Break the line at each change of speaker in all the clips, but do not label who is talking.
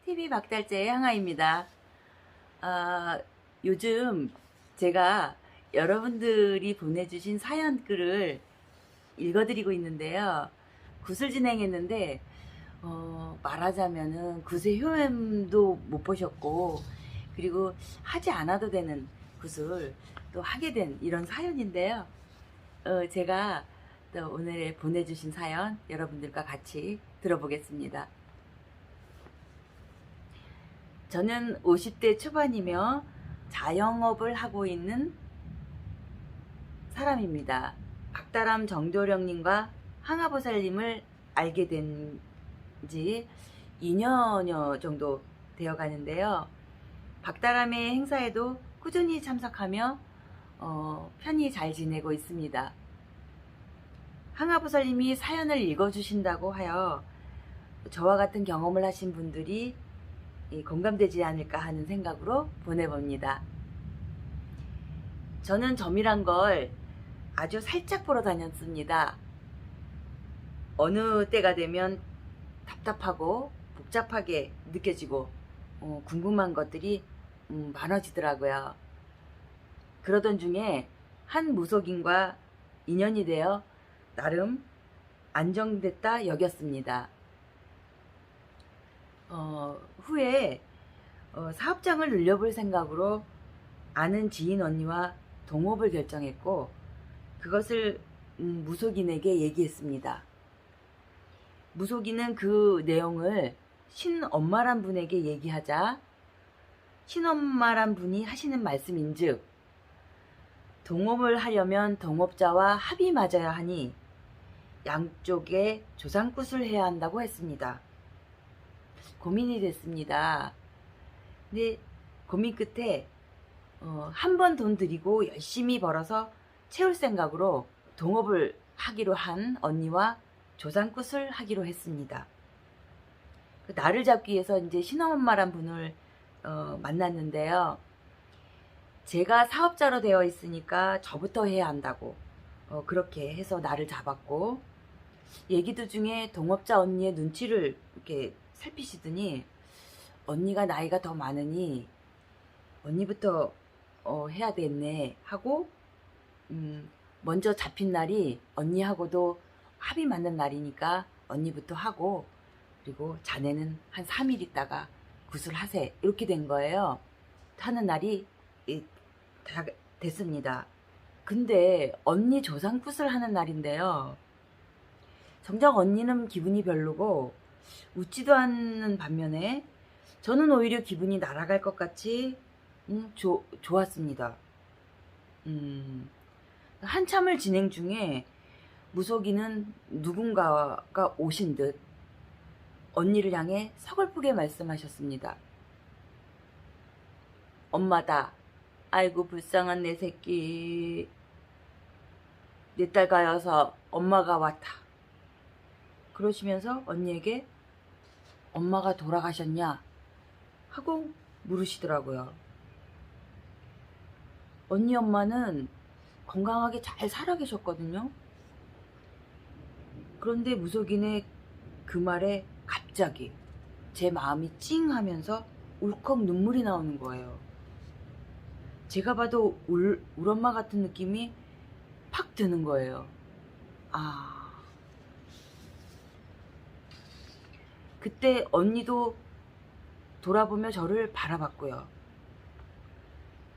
TV 박달재의 향아입니다. 요즘 제가 여러분들이 보내주신 사연글을 읽어드리고 있는데요. 굿을 진행했는데 말하자면은 굿의 효험도 못 보셨고, 그리고 하지 않아도 되는 굿을 또 하게 된 이런 사연인데요. 제가 또 오늘 보내주신 사연 여러분들과 같이 들어보겠습니다. 저는 50대 초반이며 자영업을 하고 있는 사람입니다. 박다람 정도령님과 항아보살님을 알게 된 지 2년여 정도 되어 가는데요. 박다람의 행사에도 꾸준히 참석하며 편히 잘 지내고 있습니다. 항아보살님이 사연을 읽어주신다고 하여 저와 같은 경험을 하신 분들이 공감되지 않을까 하는 생각으로 보내봅니다. 저는 점이란 걸 아주 살짝 보러 다녔습니다. 어느 때가 되면 답답하고 복잡하게 느껴지고 궁금한 것들이 많아지더라고요. 그러던 중에 한 무속인과 인연이 되어 나름 안정됐다 여겼습니다. 후에 사업장을 늘려볼 생각으로 아는 지인 언니와 동업을 결정했고, 그것을 무속인에게 얘기했습니다. 무속인은 그 내용을 신엄마란 분에게 얘기하자 신엄마란 분이 하시는 말씀인즉, 동업을 하려면 동업자와 합이 맞아야 하니 양쪽에 조상굿을 해야 한다고 했습니다. 고민이 됐습니다. 근데 고민 끝에 한 번 돈 들이고 열심히 벌어서 채울 생각으로 동업을 하기로 한 언니와 조상굿을 하기로 했습니다. 나를 잡기 위해서 이제 신엄마란 분을 만났는데요. 제가 사업자로 되어 있으니까 저부터 해야 한다고 그렇게 해서 나를 잡았고, 얘기 도중에 동업자 언니의 눈치를 이렇게 살피시더니 언니가 나이가 더 많으니 언니부터 해야 되겠네 하고, 먼저 잡힌 날이 언니하고도 합이 맞는 날이니까 언니부터 하고, 그리고 자네는 한 3일 있다가 굿을 하세, 이렇게 된 거예요. 하는 날이 다 됐습니다. 근데 언니 조상굿을 하는 날인데요. 정작 언니는 기분이 별로고 웃지도 않는 반면에 저는 오히려 기분이 날아갈 것 같이 좋았습니다. 한참을 진행 중에 무속인은 누군가가 오신 듯 언니를 향해 서글프게 말씀하셨습니다. 엄마다. 아이고 불쌍한 내 새끼. 내 딸 가여서 엄마가 왔다. 그러시면서 언니에게 엄마가 돌아가셨냐 하고 물으시더라고요. 언니 엄마는 건강하게 잘 살아 계셨거든요. 그런데 무속인의 그 말에 갑자기 제 마음이 찡하면서 울컥 눈물이 나오는 거예요. 제가 봐도 우리 엄마 같은 느낌이 팍 드는 거예요. 그때 언니도 돌아보며 저를 바라봤고요.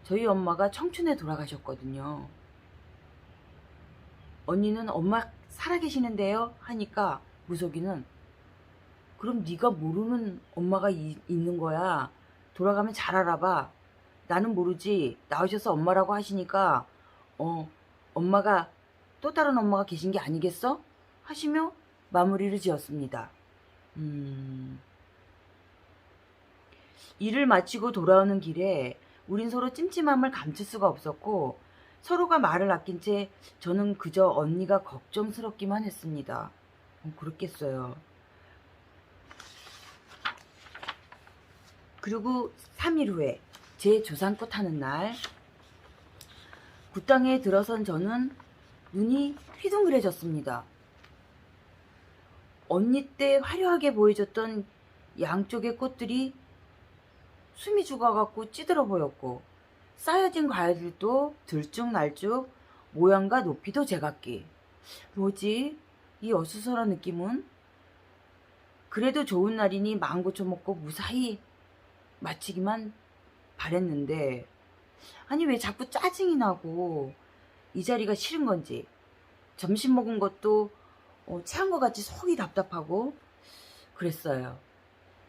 저희 엄마가 청춘에 돌아가셨거든요. 언니는 엄마 살아계시는데요 하니까 무속인은 그럼 네가 모르는 엄마가 있는 거야. 돌아가면 잘 알아봐. 나는 모르지. 나오셔서 엄마라고 하시니까 엄마가 또 다른 엄마가 계신 게 아니겠어? 하시며 마무리를 지었습니다. 일을 마치고 돌아오는 길에 우린 서로 찜찜함을 감출 수가 없었고, 서로가 말을 아낀 채 저는 그저 언니가 걱정스럽기만 했습니다. 그렇겠어요. 그리고 3일 후에 제 조상꽃 하는 날, 굿당에 들어선 저는 눈이 휘둥그레졌습니다. 언니 때 화려하게 보여줬던 양쪽의 꽃들이 숨이 죽어갖고 찌들어 보였고, 쌓여진 과일들도 들쭉날쭉, 모양과 높이도 제각기. 뭐지? 이 어수선한 느낌은? 그래도 좋은 날이니 마음고 쳐먹고 무사히 마치기만 바랬는데, 아니 왜 자꾸 짜증이 나고 이 자리가 싫은 건지, 점심 먹은 것도 체한 것 같이 속이 답답하고 그랬어요.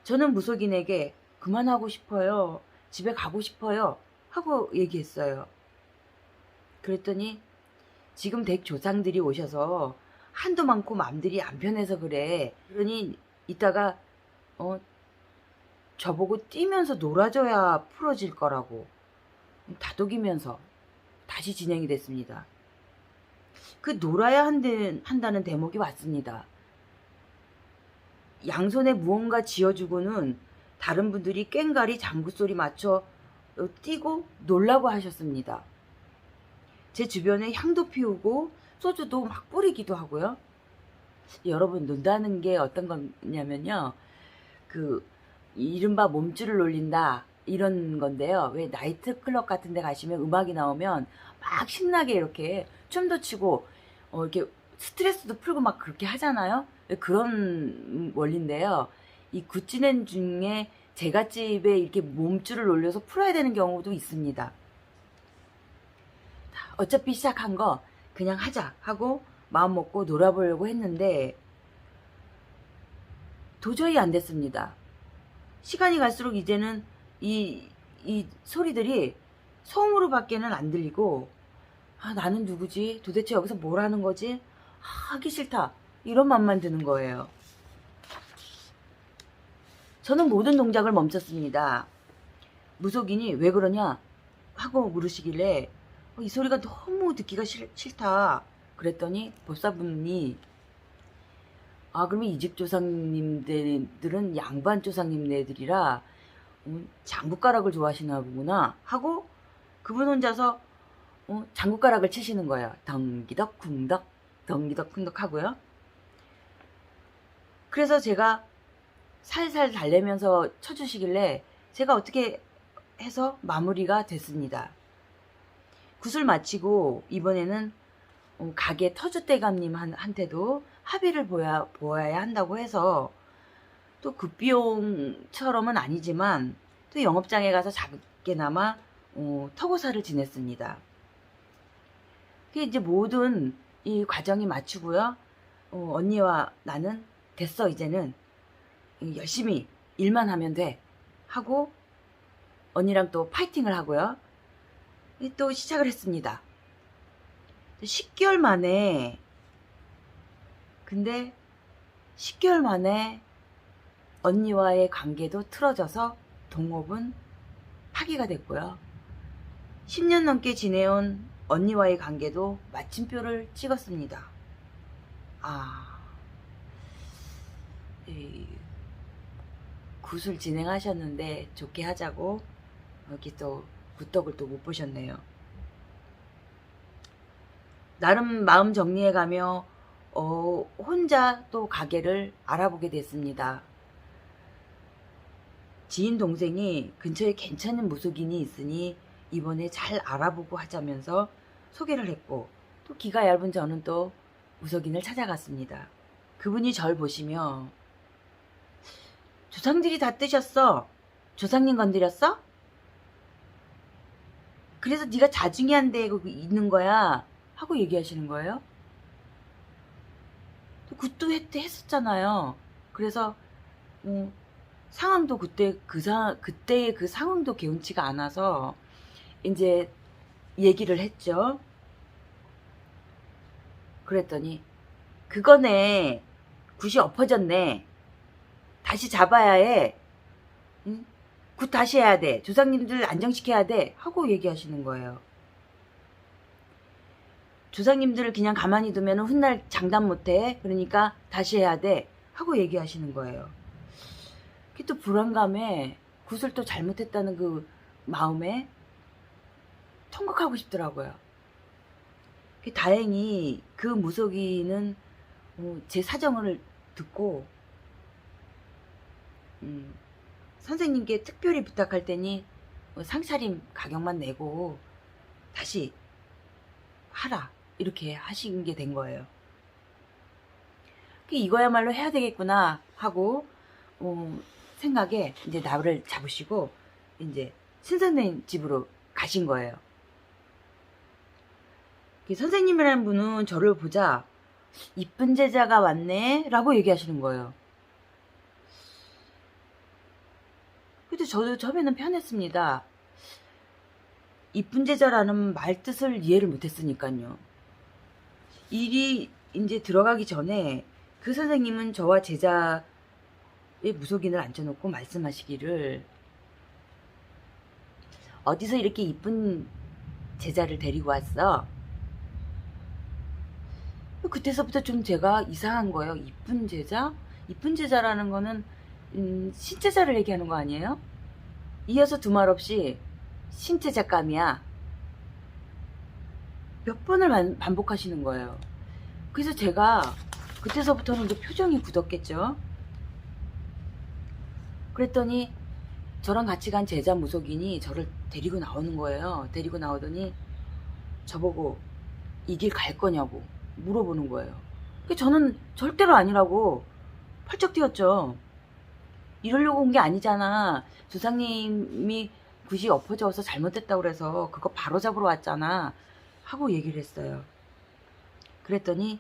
저는 무속인에게 그만하고 싶어요, 집에 가고 싶어요 하고 얘기했어요. 그랬더니 지금 댁 조상들이 오셔서 한도 많고 맘들이 안 편해서 그래. 그러니 이따가 저보고 뛰면서 놀아줘야 풀어질 거라고 다독이면서 다시 진행이 됐습니다. 그 놀아야 한다는 대목이 왔습니다. 양손에 무언가 쥐어주고는 다른 분들이 꽹가리 장구소리 맞춰 뛰고 놀라고 하셨습니다. 제 주변에 향도 피우고 소주도 막 뿌리기도 하고요. 여러분, 논다는 게 어떤 거냐면요, 그 이른바 몸줄을 놀린다 이런 건데요. 왜 나이트클럽 같은 데 가시면 음악이 나오면 막 신나게 이렇게 춤도 추고 이렇게 스트레스도 풀고 막 그렇게 하잖아요. 그런 원리인데요. 이 굿즈넨 중에 제갓집에 이렇게 몸줄을 놀려서 풀어야 되는 경우도 있습니다. 어차피 시작한 거 그냥 하자 하고 마음 먹고 놀아보려고 했는데 도저히 안 됐습니다. 시간이 갈수록 이제는 이 소리들이 소음으로 밖에는 안 들리고, 나는 누구지? 도대체 여기서 뭘 하는 거지? 하기 싫다. 이런 맘만 드는 거예요. 저는 모든 동작을 멈췄습니다. 무속인이 왜 그러냐 하고 물으시길래 이 소리가 너무 듣기가 싫다. 그랬더니 법사분이 그러면 이 집 조상님들은 양반 조상님네들이라 장구가락을 좋아하시나 보구나 하고 그분 혼자서 장구가락을 치시는 거예요. 덩기덕 쿵덕 덩기덕 쿵덕 하고요. 그래서 제가 살살 달래면서 쳐주시길래 제가 어떻게 해서 마무리가 됐습니다. 굿을 마치고 이번에는 가게 터줏대감님한테도 합의를 보아야 한다고 해서 또 굿비용처럼은 아니지만 또 영업장에 가서 작게나마 터고사를 지냈습니다. 그게 이제 모든 이 과정이 마치고요. 언니와 나는 됐어, 이제는 열심히 일만 하면 돼 하고 언니랑 또 파이팅을 하고요. 또 시작을 했습니다. 10개월 만에, 근데 10개월 만에 언니와의 관계도 틀어져서 동업은 파기가 됐고요. 10년 넘게 지내온 언니와의 관계도 마침표를 찍었습니다. 굿을 진행하셨는데 좋게 하자고 여기 또 굿덕을 또 못 보셨네요. 나름 마음 정리해가며 혼자 또 가게를 알아보게 됐습니다. 지인 동생이 근처에 괜찮은 무속인이 있으니 이번에 잘 알아보고 하자면서 소개를 했고, 또 기가 얇은 저는 또 무속인을 찾아갔습니다. 그분이 절 보시며 조상들이 다 뜨셨어. 조상님 건드렸어? 그래서 네가 자중이 안 되고 있는 거야 하고 얘기하시는 거예요. 굿도 했었잖아요. 그래서 상황도 그때의 그 상황도 개운치가 않아서 이제 얘기를 했죠. 그랬더니 그거네, 굿이 엎어졌네, 다시 잡아야 해, 응? 굿 다시 해야 돼, 조상님들 안정시켜야 돼 하고 얘기하시는 거예요. 조상님들을 그냥 가만히 두면 훗날 장담 못해, 그러니까 다시 해야 돼 하고 얘기하시는 거예요. 그게 또 불안감에 굿을 또 잘못했다는 그 마음에 통곡하고 싶더라고요. 다행히 그 무속인은 제 사정을 듣고 선생님께 특별히 부탁할 테니 상차림 가격만 내고 다시 하라, 이렇게 하신 게 된 거예요. 이거야말로 해야 되겠구나 하고 생각에 이제 나를 잡으시고 이제 신선생님 집으로 가신 거예요. 선생님이라는 분은 저를 보자 이쁜 제자가 왔네 라고 얘기하시는 거예요. 그래도 저도 처음에는 편했습니다. 이쁜 제자라는 말 뜻을 이해를 못했으니까요. 일이 이제 들어가기 전에 그 선생님은 저와 제자의 무속인을 앉혀놓고 말씀하시기를, 어디서 이렇게 이쁜 제자를 데리고 왔어? 그때서부터 좀 제가 이상한 거예요. 이쁜 제자? 이쁜 제자라는 거는 신제자를 얘기하는 거 아니에요? 이어서 두말 없이 신제자감이야, 몇 번을 반복하시는 거예요. 그래서 제가 그때서부터는 이제 표정이 굳었겠죠. 그랬더니 저랑 같이 간 제자 무속인이 저를 데리고 나오는 거예요. 데리고 나오더니 저보고 이 길 갈 거냐고 물어보는 거예요. 저는 절대로 아니라고 펄쩍 뛰었죠. 이러려고 온 게 아니잖아. 조상님이 굿이 엎어져서 잘못됐다고 그래서 그거 바로 잡으러 왔잖아 하고 얘기를 했어요. 그랬더니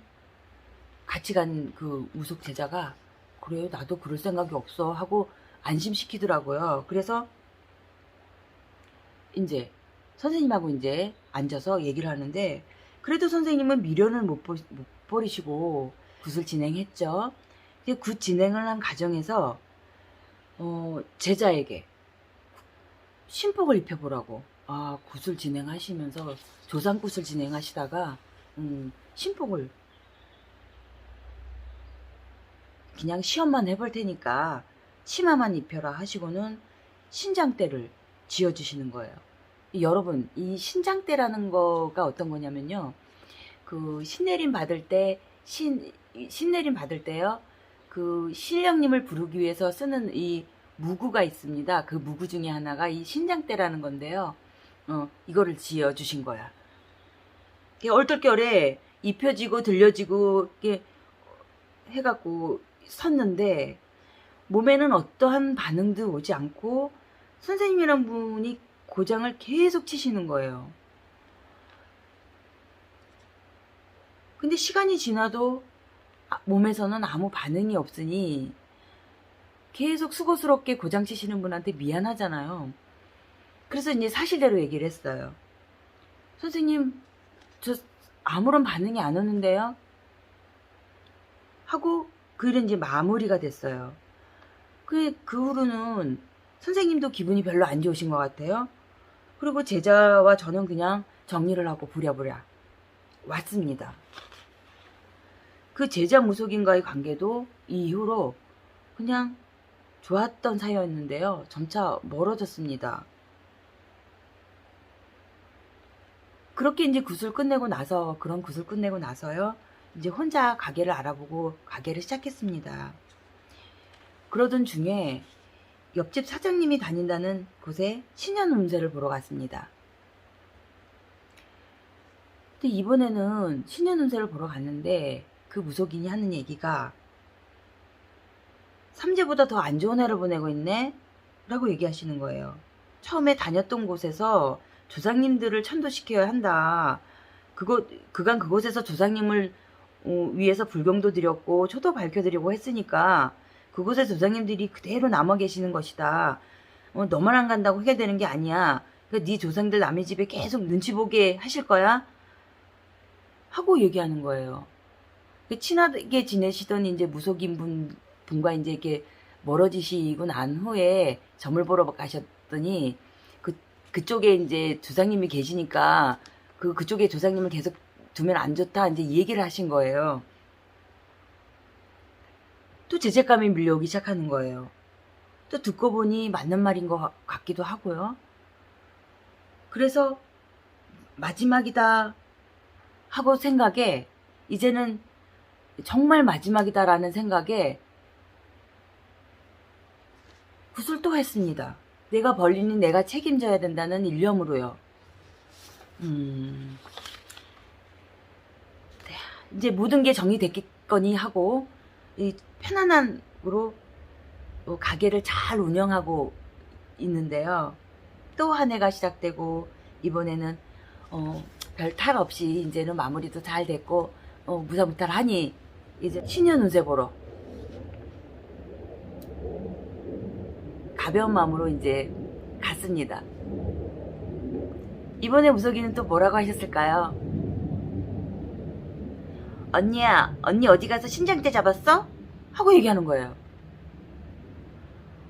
같이 간 그 무속 제자가 그래요, 나도 그럴 생각이 없어 하고 안심시키더라고요. 그래서 이제 선생님하고 이제 앉아서 얘기를 하는데, 그래도 선생님은 미련을 못 버리시고 굿을 진행했죠. 굿 진행을 한 과정에서 제자에게 신복을 입혀보라고, 굿을 진행하시면서 조상굿을 진행하시다가 신복을 그냥 시험만 해볼 테니까 치마만 입혀라 하시고는 신장대를 지어주시는 거예요. 여러분, 이 신장대라는 거가 어떤 거냐면요, 그 신내림 받을 때요, 그 신령님을 부르기 위해서 쓰는 이 무구가 있습니다. 그 무구 중에 하나가 이 신장대라는 건데요. 이거를 지어주신 거야. 얼떨결에 입혀지고 들려지고 이렇게 해갖고 섰는데 몸에는 어떠한 반응도 오지 않고 선생님이란 분이 고장을 계속 치시는 거예요. 근데 시간이 지나도 몸에서는 아무 반응이 없으니 계속 수고스럽게 고장 치시는 분한테 미안하잖아요. 그래서 이제 사실대로 얘기를 했어요. 선생님, 저 아무런 반응이 안 오는데요? 하고 그 일은 이제 마무리가 됐어요. 그 후로는 선생님도 기분이 별로 안 좋으신 것 같아요. 그리고 제자와 저는 그냥 정리를 하고 부랴부랴 왔습니다. 그 제자 무속인과의 관계도 이 이후로 그냥 좋았던 사이였는데요, 점차 멀어졌습니다. 그렇게 이제 굿을 끝내고 나서요, 이제 혼자 가게를 알아보고 가게를 시작했습니다. 그러던 중에 옆집 사장님이 다닌다는 곳에 신년 운세를 보러 갔습니다. 근데 이번에는 신년 운세를 보러 갔는데 그 무속인이 하는 얘기가 삼재보다 더 안 좋은 해를 보내고 있네 라고 얘기하시는 거예요. 처음에 다녔던 곳에서 조상님들을 천도시켜야 한다. 그간 그곳에서 조상님을 위해서 불경도 드렸고 초도 밝혀드리고 했으니까 그곳에 조상님들이 그대로 남아 계시는 것이다. 너만 안 간다고 해결되는 게 아니야. 그러니까 네 조상들 남의 집에 계속 눈치 보게 하실 거야? 하고 얘기하는 거예요. 친하게 지내시던 이제 무속인 분과 이제 이렇게 멀어지시고 난 후에 점을 보러 가셨더니 그쪽에 이제 조상님이 계시니까 그쪽에 조상님을 계속 두면 안 좋다 이제 이 얘기를 하신 거예요. 또 죄책감이 밀려오기 시작하는 거예요. 또 듣고 보니 맞는 말인 것 같기도 하고요. 그래서 마지막이다 하고 생각에, 이제는 정말 마지막이다라는 생각에 굿을 또 했습니다. 내가 벌리니 내가 책임져야 된다는 일념으로요. 이제 모든 게 정리됐겠거니 하고 이 편안함으로 가게를 잘 운영하고 있는데요. 또 한 해가 시작되고 이번에는 별 탈 없이 이제는 마무리도 잘 됐고 무사무탈하니 이제 신년 운세 보러 가벼운 마음으로 이제 갔습니다. 이번에 무속이는 또 뭐라고 하셨을까요? 언니야, 언니 어디 가서 신장대 잡았어? 하고 얘기하는 거예요.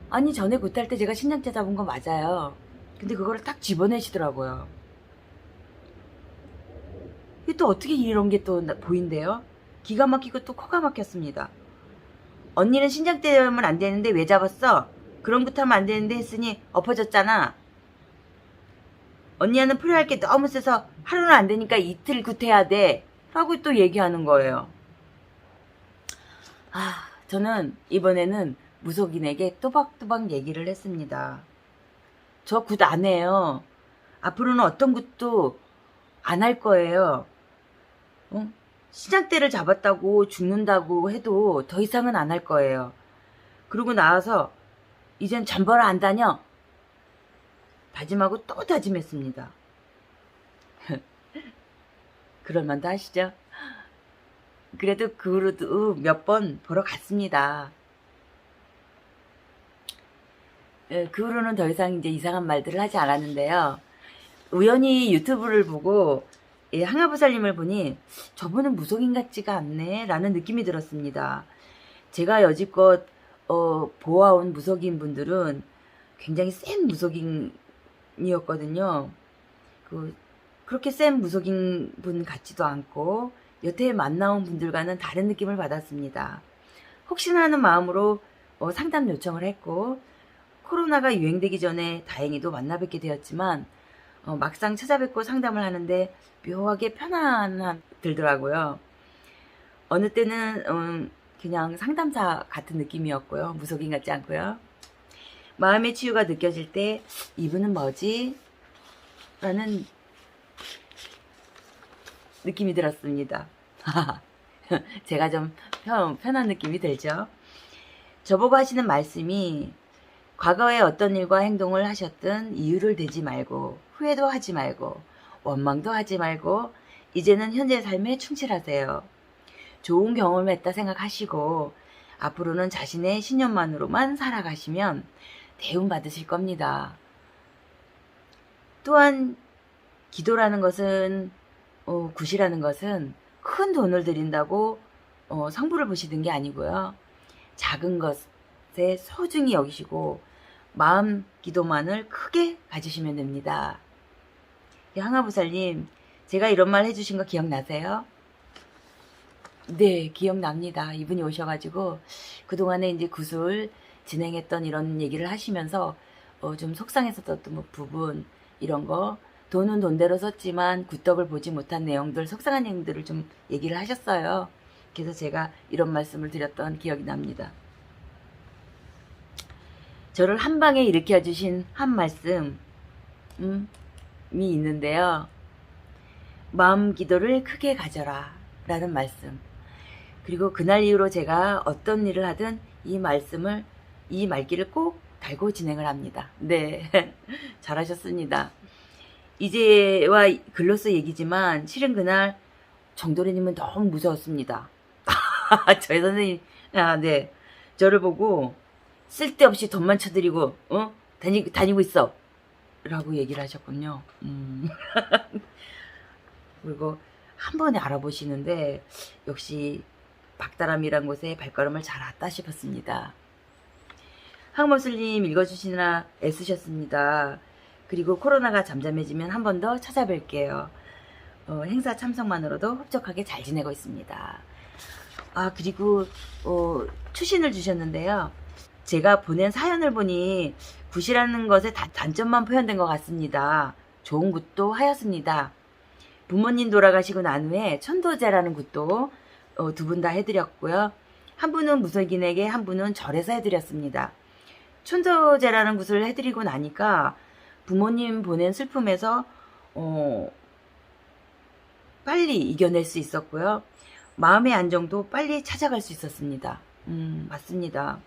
아니, 전에 굿할 때 제가 신장대 잡은 거 맞아요. 근데 그거를 딱 집어내시더라고요. 이게 또 어떻게 이런 게 또 보인대요? 기가 막히고 또 코가 막혔습니다. 언니는 신장대 잡으면 안 되는데 왜 잡았어? 그런 굿하면 안 되는데 했으니 엎어졌잖아. 언니는 풀어야 할 게 너무 세서 하루는 안 되니까 이틀 굿해야 돼. 라고 또 얘기하는 거예요. 저는 이번에는 무속인에게 또박또박 얘기를 했습니다. 저 굿 안 해요. 앞으로는 어떤 굿도 안 할 거예요. 신장대를 잡았다고 죽는다고 해도 더 이상은 안 할 거예요. 그러고 나와서 이젠 잠버릇 안 다녀. 다짐하고 또 다짐했습니다. 그럴만도 하시죠? 그래도 그 후로도 몇 번 보러 갔습니다. 그 후로는 더 이상 이제 이상한 말들을 하지 않았는데요. 우연히 유튜브를 보고 항아부살님을 보니 저분은 무속인 같지가 않네 라는 느낌이 들었습니다. 제가 여지껏 보아온 무속인 분들은 굉장히 센 무속인이었거든요. 그렇게 센 무속인 분 같지도 않고 여태 만나온 분들과는 다른 느낌을 받았습니다. 혹시나 하는 마음으로 상담 요청을 했고 코로나가 유행되기 전에 다행히도 만나 뵙게 되었지만 막상 찾아뵙고 상담을 하는데 묘하게 편안함 들더라고요. 어느 때는 그냥 상담사 같은 느낌이었고요. 무속인 같지 않고요. 마음의 치유가 느껴질 때 이분은 뭐지? 라는 느낌이 들었습니다. 제가 좀 편한 느낌이 들죠. 저보고 하시는 말씀이 과거에 어떤 일과 행동을 하셨든 이유를 대지 말고 후회도 하지 말고 원망도 하지 말고 이제는 현재 삶에 충실하세요. 좋은 경험을 했다 생각하시고 앞으로는 자신의 신념만으로만 살아가시면 대운 받으실 겁니다. 또한 기도라는 것은 굿이라는 것은 큰 돈을 들인다고 성부를 보시는 게 아니고요. 작은 것에 소중히 여기시고 마음 기도만을 크게 가지시면 됩니다. 항아부살님, 제가 이런 말 해주신 거 기억나세요? 네, 기억납니다. 이분이 오셔가지고 그동안에 이제 굿을 진행했던 이런 얘기를 하시면서 좀 속상했었던 부분 이런 거 돈은 돈대로 썼지만 굿덕을 보지 못한 내용들 속상한 내용들을 좀 얘기를 하셨어요. 그래서 제가 이런 말씀을 드렸던 기억이 납니다. 저를 한 방에 일으켜 주신 한 말씀이 있는데요. 마음 기도를 크게 가져라 라는 말씀. 그리고 그날 이후로 제가 어떤 일을 하든 이 말귀를 꼭 달고 진행을 합니다. 네, 잘하셨습니다. 이제와 글로써 얘기지만 실은 그날 정도래님은 너무 무서웠습니다. 저희 선생님, 네, 저를 보고 쓸데없이 돈만 쳐드리고 다니고 있어 라고 얘기를 하셨군요. 그리고 한 번에 알아보시는데 역시 박다람이란 곳에 발걸음을 잘 왔다 싶었습니다. 항모슬님 읽어주시느라 애쓰셨습니다. 그리고 코로나가 잠잠해지면 한 번 더 찾아뵐게요. 행사 참석만으로도 흡족하게 잘 지내고 있습니다. 그리고 추신을 주셨는데요. 제가 보낸 사연을 보니 굿이라는 것의 단점만 표현된 것 같습니다. 좋은 굿도 하였습니다. 부모님 돌아가시고 난 후에 천도제라는 굿도 두 분 다 해드렸고요. 한 분은 무속인에게 한 분은 절에서 해드렸습니다. 천도제라는 굿을 해드리고 나니까 부모님 보낸 슬픔에서 빨리 이겨낼 수 있었고요. 마음의 안정도 빨리 찾아갈 수 있었습니다. 맞습니다.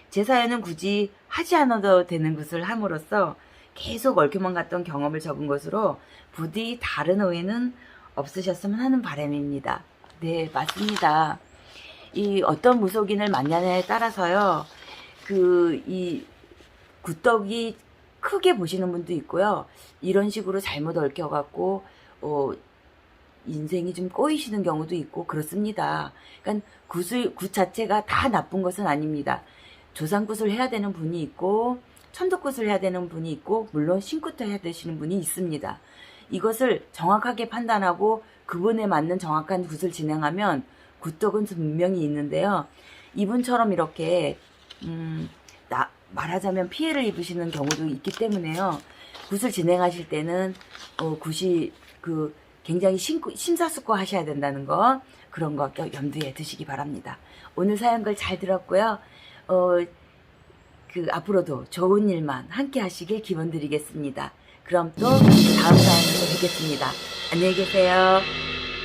제 사연은 굳이 하지 않아도 되는 것을 함으로써 계속 얽혀만 갔던 경험을 적은 것으로 부디 다른 오해는 없으셨으면 하는 바람입니다. 네, 맞습니다. 이 어떤 무속인을 만나냐에 따라서요, 이 굿덕이 크게 보시는 분도 있고요. 이런 식으로 잘못 얽혀갖고, 인생이 좀 꼬이시는 경우도 있고 그렇습니다. 그러니까 굿 자체가 다 나쁜 것은 아닙니다. 조상굿을 해야 되는 분이 있고 천덕굿을 해야 되는 분이 있고 물론 신굿도 해야 되시는 분이 있습니다. 이것을 정확하게 판단하고 그분에 맞는 정확한 굿을 진행하면 굿덕은 분명히 있는데요. 이분처럼 이렇게 말하자면 피해를 입으시는 경우도 있기 때문에요. 굿을 진행하실 때는 굿이 굉장히 심사숙고 하셔야 된다는 거, 그런 거 염두에 두시기 바랍니다. 오늘 사연글 잘 들었고요. 앞으로도 좋은 일만 함께 하시길 기원 드리겠습니다. 그럼 또 다음 사연에서 뵙겠습니다. 안녕히 계세요.